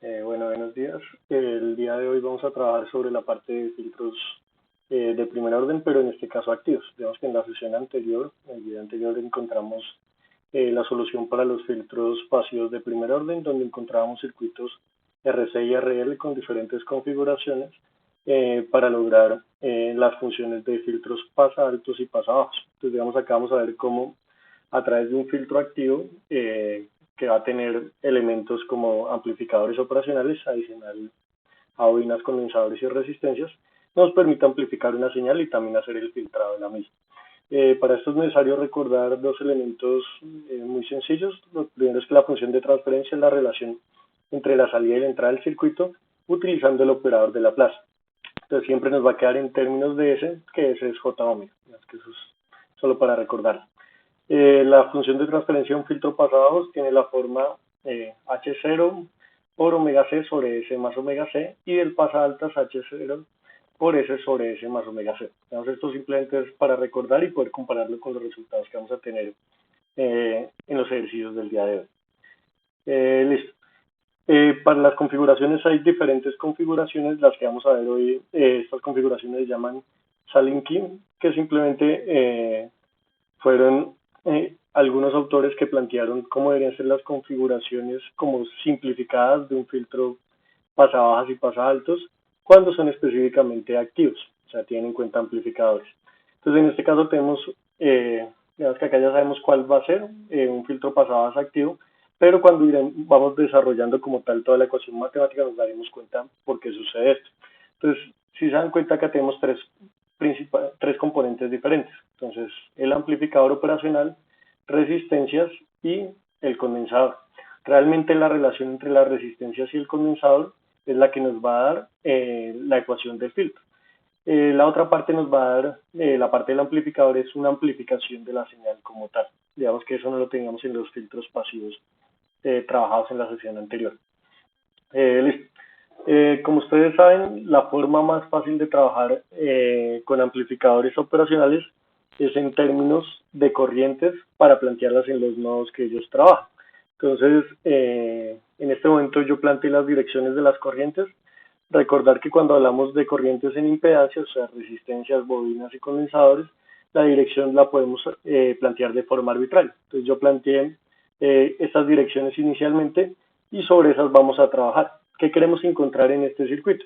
Bueno, buenos días. El día de hoy vamos a trabajar sobre la parte de filtros de primer orden, pero en este caso activos. Digamos que en la sesión anterior, en el video anterior, encontramos la solución para los filtros pasivos de primer orden, donde encontrábamos circuitos RC y RL con diferentes configuraciones para lograr las funciones de filtros pasa altos y pasa bajos. Entonces, digamos, acá vamos a ver cómo a través de un filtro activo que va a tener elementos como amplificadores operacionales adicional a bobinas, condensadores y resistencias, nos permite amplificar una señal y también hacer el filtrado de la misma. Para esto es necesario recordar dos elementos muy sencillos. Lo primero es que la función de transferencia es la relación entre la salida y la entrada del circuito utilizando el operador de Laplace. Entonces siempre nos va a quedar en términos de S, que S es J omega. Es que eso es solo para recordar. La función de transferencia de un filtro pasado tiene la forma H0 por omega C sobre S más omega C y del pasa altas H0 por S sobre S más omega C. Entonces esto simplemente es para recordar y poder compararlo con los resultados que vamos a tener en los ejercicios del día de hoy. Listo. Para las configuraciones hay diferentes configuraciones, las que vamos a ver hoy, estas configuraciones se llaman Salinkin, que simplemente fueron algunos autores que plantearon cómo deberían ser las configuraciones como simplificadas de un filtro pasa bajas y pasa altos cuando son específicamente activos, o sea, tienen en cuenta amplificadores. Entonces, en este caso tenemos, digamos que acá ya sabemos cuál va a ser un filtro pasa bajas activo, pero cuando vamos desarrollando como tal toda la ecuación matemática nos daremos cuenta por qué sucede esto. Entonces, si se dan cuenta, acá tenemos tres componentes diferentes. Entonces, el amplificador operacional, resistencias y el condensador. Realmente la relación entre las resistencias y el condensador es la que nos va a dar la ecuación del filtro. La otra parte nos va a dar, la parte del amplificador es una amplificación de la señal como tal. Digamos que eso no lo teníamos en los filtros pasivos trabajados en la sesión anterior. Listo. Como ustedes saben, la forma más fácil de trabajar con amplificadores operacionales es en términos de corrientes para plantearlas en los nodos que ellos trabajan. Entonces, en este momento yo planteé las direcciones de las corrientes. Recordar que cuando hablamos de corrientes en impedancia, o sea, resistencias, bobinas y condensadores, la dirección la podemos plantear de forma arbitraria. Entonces yo planteé estas direcciones inicialmente y sobre esas vamos a trabajar. ¿Qué queremos encontrar en este circuito?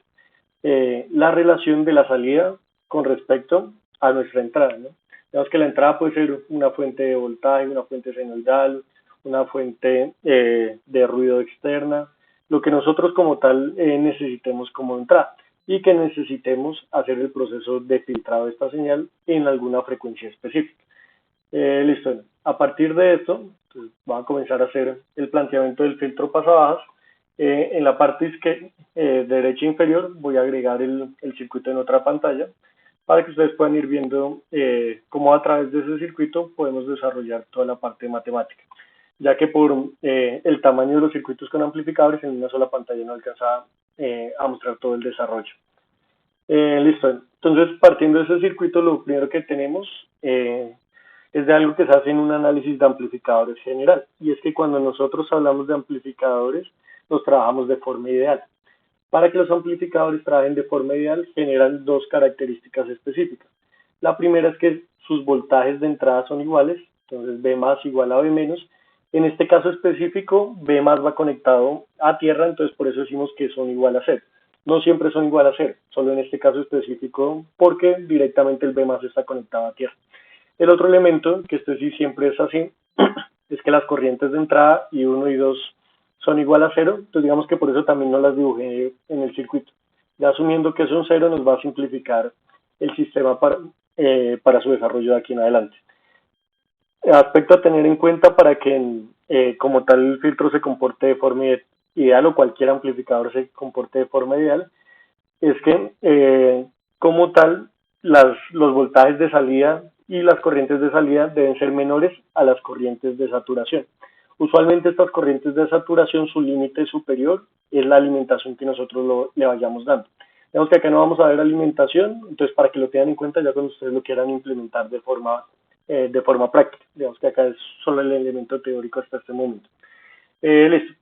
La relación de la salida con respecto a nuestra entrada, ¿no? Digamos que la entrada puede ser una fuente de voltaje, una fuente senoidal, una fuente de ruido externa, lo que nosotros como tal necesitemos como entrada y que necesitemos hacer el proceso de filtrado de esta señal en alguna frecuencia específica. Listo. A partir de esto, pues, vamos a comenzar a hacer el planteamiento del filtro pasabajas. En la parte derecha inferior voy a agregar el circuito en otra pantalla para que ustedes puedan ir viendo cómo a través de ese circuito podemos desarrollar toda la parte matemática, ya que por el tamaño de los circuitos con amplificadores en una sola pantalla no alcanza a mostrar todo el desarrollo. Listo. Entonces, partiendo de ese circuito, lo primero que tenemos es de algo que se hace en un análisis de amplificadores general, y es que cuando nosotros hablamos de amplificadores, los trabajamos de forma ideal. Para que los amplificadores trabajen de forma ideal, generan dos características específicas. La primera es que sus voltajes de entrada son iguales, entonces B más igual a B menos. En este caso específico, B más va conectado a tierra, entonces por eso decimos que son igual a cero. No siempre son igual a cero, solo en este caso específico porque directamente el B más está conectado a tierra. El otro elemento, que este sí siempre es así, es que las corrientes de entrada I1 y 2 son igual a cero, entonces digamos que por eso también no las dibujé en el circuito. Ya asumiendo que son cero nos va a simplificar el sistema para su desarrollo de aquí en adelante. Aspecto a tener en cuenta para que como tal el filtro se comporte de forma ideal o cualquier amplificador se comporte de forma ideal, es que como tal los voltajes de salida y las corrientes de salida deben ser menores a las corrientes de saturación. Usualmente estas corrientes de saturación, su límite superior es la alimentación que nosotros le vayamos dando. Vemos que acá no vamos a ver alimentación, entonces para que lo tengan en cuenta ya cuando ustedes lo quieran implementar de forma práctica. Digamos que acá es solo el elemento teórico hasta este momento. Listo.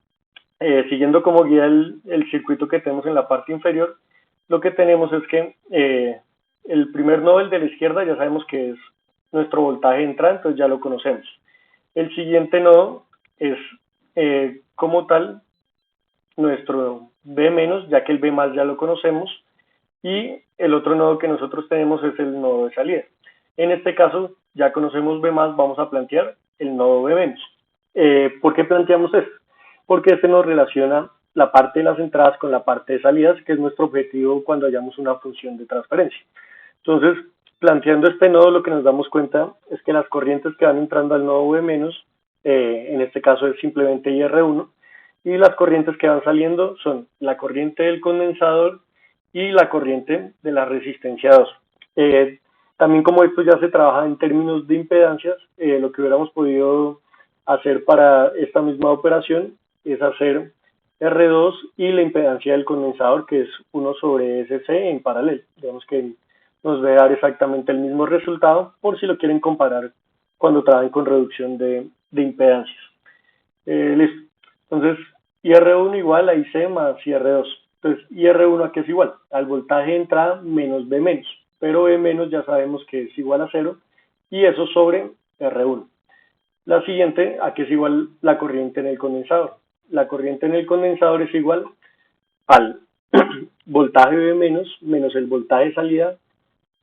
Siguiendo como guía el circuito que tenemos en la parte inferior, lo que tenemos es que el primer nodo, el de la izquierda, ya sabemos que es nuestro voltaje de entrada, entonces ya lo conocemos. El siguiente nodo es como tal nuestro B menos, ya que el B más ya lo conocemos, y el otro nodo que nosotros tenemos es el nodo de salida. En este caso, ya conocemos B más, vamos a plantear el nodo B menos. ¿Por qué planteamos esto? Porque este nos relaciona la parte de las entradas con la parte de salidas, que es nuestro objetivo cuando hayamos una función de transferencia. Entonces, planteando este nodo, lo que nos damos cuenta es que las corrientes que van entrando al nodo B menos, en este caso es simplemente IR1, y las corrientes que van saliendo son la corriente del condensador y la corriente de la resistencia 2. También como esto ya se trabaja en términos de impedancias, lo que hubiéramos podido hacer para esta misma operación es hacer R2 y la impedancia del condensador, que es 1 sobre SC en paralelo. Digamos que nos va a dar exactamente el mismo resultado por si lo quieren comparar cuando trabajen con reducción de impedancias. Listo. Entonces, IR1 igual a IC más IR2. Entonces, IR1 a qué es igual? Al voltaje de entrada menos B menos. Pero B menos ya sabemos que es igual a 0 y eso sobre R1. La siguiente, a qué es igual la corriente en el condensador. La corriente en el condensador es igual al voltaje B menos menos el voltaje de salida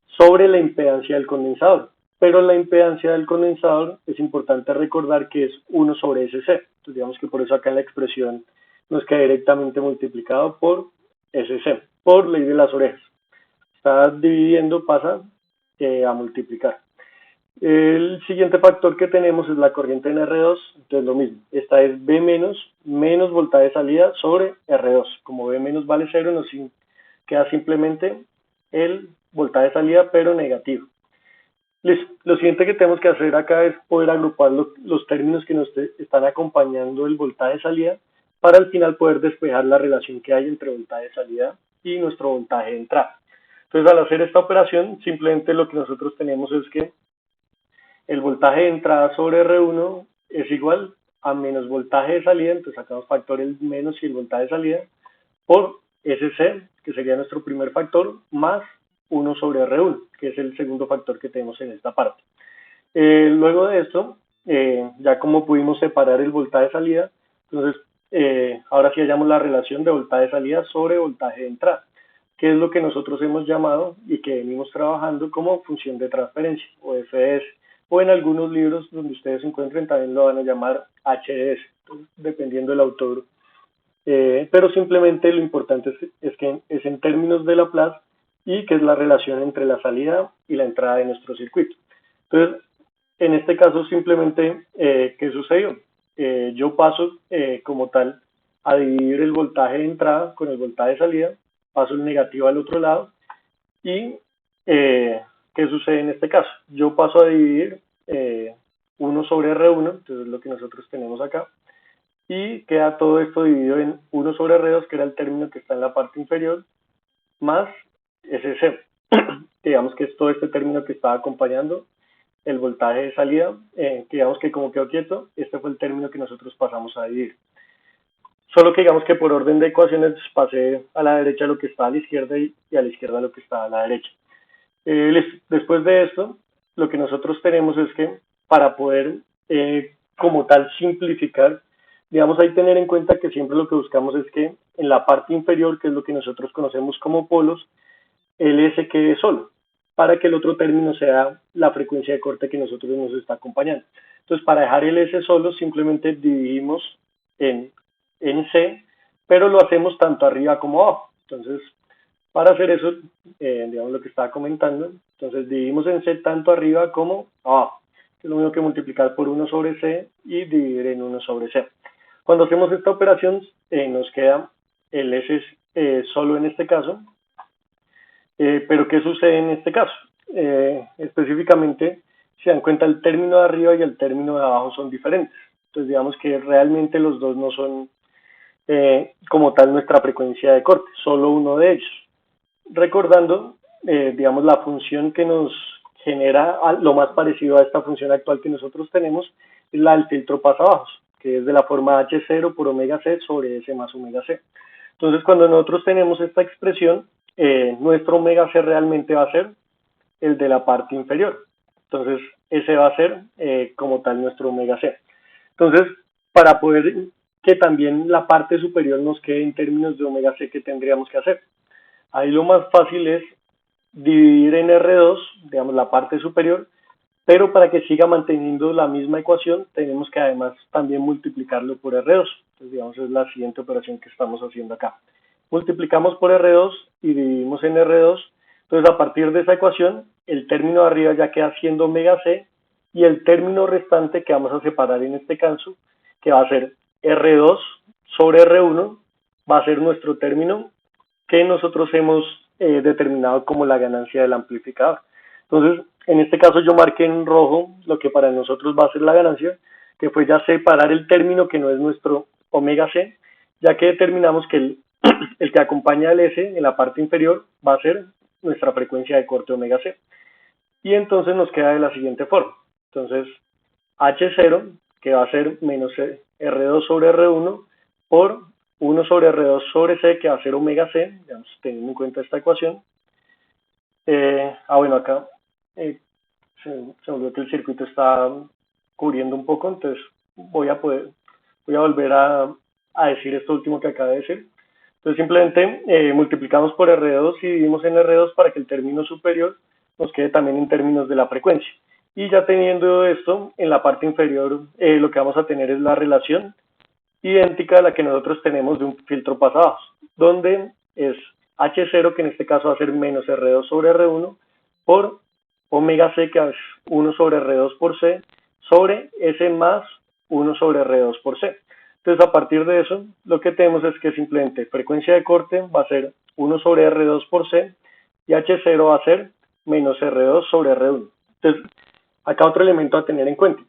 sobre la impedancia del condensador. Pero la impedancia del condensador es importante recordar que es 1 sobre SC. Entonces digamos que por eso acá en la expresión nos queda directamente multiplicado por SC, por ley de las orejas. Está dividiendo, pasa a multiplicar. El siguiente factor que tenemos es la corriente en R2, entonces lo mismo. Esta es B menos, menos voltaje de salida sobre R2. Como B menos vale 0, nos queda simplemente el voltaje de salida, pero negativo. Lo siguiente que tenemos que hacer acá es poder agrupar los términos que nos están acompañando el voltaje de salida para al final poder despejar la relación que hay entre voltaje de salida y nuestro voltaje de entrada. Entonces, al hacer esta operación, simplemente lo que nosotros tenemos es que el voltaje de entrada sobre R1 es igual a menos voltaje de salida, entonces sacamos factor el menos y el voltaje de salida, por SC, que sería nuestro primer factor, más 1 sobre R1, que es el segundo factor que tenemos en esta parte. Luego de esto, ya como pudimos separar el voltaje de salida, entonces ahora sí hallamos la relación de voltaje de salida sobre voltaje de entrada, que es lo que nosotros hemos llamado y que venimos trabajando como función de transferencia, o FS, o en algunos libros donde ustedes se encuentren también lo van a llamar HDS, dependiendo del autor. Pero simplemente lo importante es que es en términos de Laplace y que es la relación entre la salida y la entrada de nuestro circuito. Entonces, en este caso simplemente, ¿qué sucedió? Yo paso como tal a dividir el voltaje de entrada con el voltaje de salida, paso el negativo al otro lado y ¿qué sucede en este caso? Yo paso a dividir 1 sobre R1, entonces es lo que nosotros tenemos acá, y queda todo esto dividido en 1 sobre R2, que era el término que está en la parte inferior, más SC, que digamos que es todo este término que estaba acompañando el voltaje de salida, que digamos que como quedó quieto, este fue el término que nosotros pasamos a dividir. Solo que digamos que por orden de ecuaciones pasé a la derecha lo que está a la izquierda y a la izquierda lo que está a la derecha. Después de esto, lo que nosotros tenemos es que para poder como tal simplificar, digamos, hay que tener en cuenta que siempre lo que buscamos es que en la parte inferior, que es lo que nosotros conocemos como polos, el S quede solo, para que el otro término sea la frecuencia de corte que nosotros nos está acompañando. Entonces, para dejar el S solo, simplemente dividimos en C, pero lo hacemos tanto arriba como abajo. Entonces, para hacer eso, digamos lo que estaba comentando, entonces dividimos en C tanto arriba como abajo, que es lo mismo que multiplicar por 1 sobre C y dividir en 1 sobre C. Cuando hacemos esta operación, nos queda el S solo en este caso, pero ¿qué sucede en este caso? Específicamente, si dan cuenta, el término de arriba y el término de abajo son diferentes. Entonces, digamos que realmente los dos no son como tal nuestra frecuencia de corte, solo uno de ellos. Recordando, digamos, la función que nos genera lo más parecido a esta función actual que nosotros tenemos, es la del filtro pasabajos, que es de la forma H0 por omega C sobre S más omega C. Entonces, cuando nosotros tenemos esta expresión, nuestro omega C realmente va a ser el de la parte inferior. Entonces, ese va a ser como tal nuestro omega C. Entonces, para poder que también la parte superior nos quede en términos de omega C, ¿qué tendríamos que hacer? Ahí lo más fácil es dividir en R2, digamos, la parte superior, pero para que siga manteniendo la misma ecuación, tenemos que además también multiplicarlo por R2. Entonces, digamos, es la siguiente operación que estamos haciendo acá. Multiplicamos por R2 y dividimos en R2. Entonces, a partir de esa ecuación, el término de arriba ya queda siendo omega C y el término restante que vamos a separar en este caso, que va a ser R2 sobre R1, va a ser nuestro término que nosotros hemos determinado como la ganancia del amplificador. Entonces, en este caso yo marqué en rojo lo que para nosotros va a ser la ganancia, que fue ya separar el término que no es nuestro omega C, ya que determinamos que el que acompaña al S en la parte inferior va a ser nuestra frecuencia de corte omega C. Y entonces nos queda de la siguiente forma. Entonces, H0, que va a ser menos R2 sobre R1, por 1 sobre R2 sobre C, que va a ser omega C, digamos, teniendo en cuenta esta ecuación. Bueno, acá se volvió que el circuito está cubriendo un poco, entonces voy a volver a decir esto último que acabo de decir. Entonces simplemente multiplicamos por R2 y dividimos en R2 para que el término superior nos quede también en términos de la frecuencia. Y ya teniendo esto, en la parte inferior lo que vamos a tener es la relación idéntica a la que nosotros tenemos de un filtro pasabajas, donde es H0, que en este caso va a ser menos R2 sobre R1, por omega C, que es 1 sobre R2 por C, sobre S más 1 sobre R2 por C. Entonces, a partir de eso, lo que tenemos es que simplemente frecuencia de corte va a ser 1 sobre R2 por C y H0 va a ser menos R2 sobre R1. Entonces, acá otro elemento a tener en cuenta.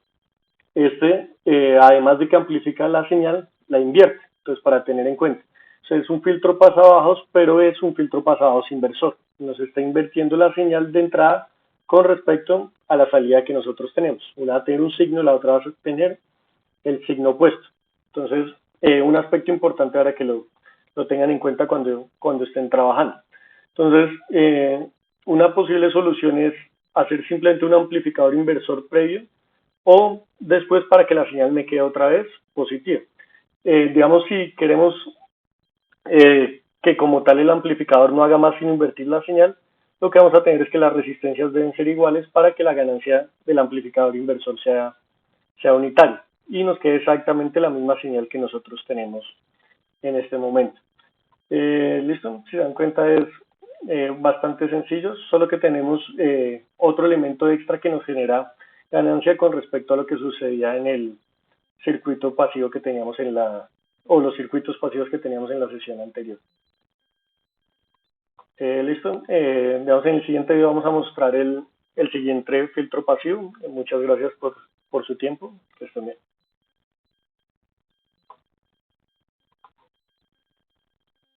Además de que amplifica la señal, la invierte. Entonces, para tener en cuenta. O sea, es un filtro pasabajos, pero es un filtro pasabajos inversor. Nos está invirtiendo la señal de entrada con respecto a la salida que nosotros tenemos. Una va a tener un signo, la otra va a tener el signo opuesto. Entonces, un aspecto importante para que lo tengan en cuenta cuando estén trabajando. Entonces, una posible solución es hacer simplemente un amplificador inversor previo o después para que la señal me quede otra vez positiva. Digamos, si queremos que como tal el amplificador no haga más sin invertir la señal, lo que vamos a tener es que las resistencias deben ser iguales para que la ganancia del amplificador inversor sea unitaria y nos quede exactamente la misma señal que nosotros tenemos en este momento. Listo, si dan cuenta es bastante sencillo, solo que tenemos otro elemento extra que nos genera ganancia con respecto a lo que sucedía en el circuito pasivo que teníamos o los circuitos pasivos que teníamos en la sesión anterior. Listo, digamos, en el siguiente video vamos a mostrar el siguiente filtro pasivo. Muchas gracias por su tiempo, que estén bien.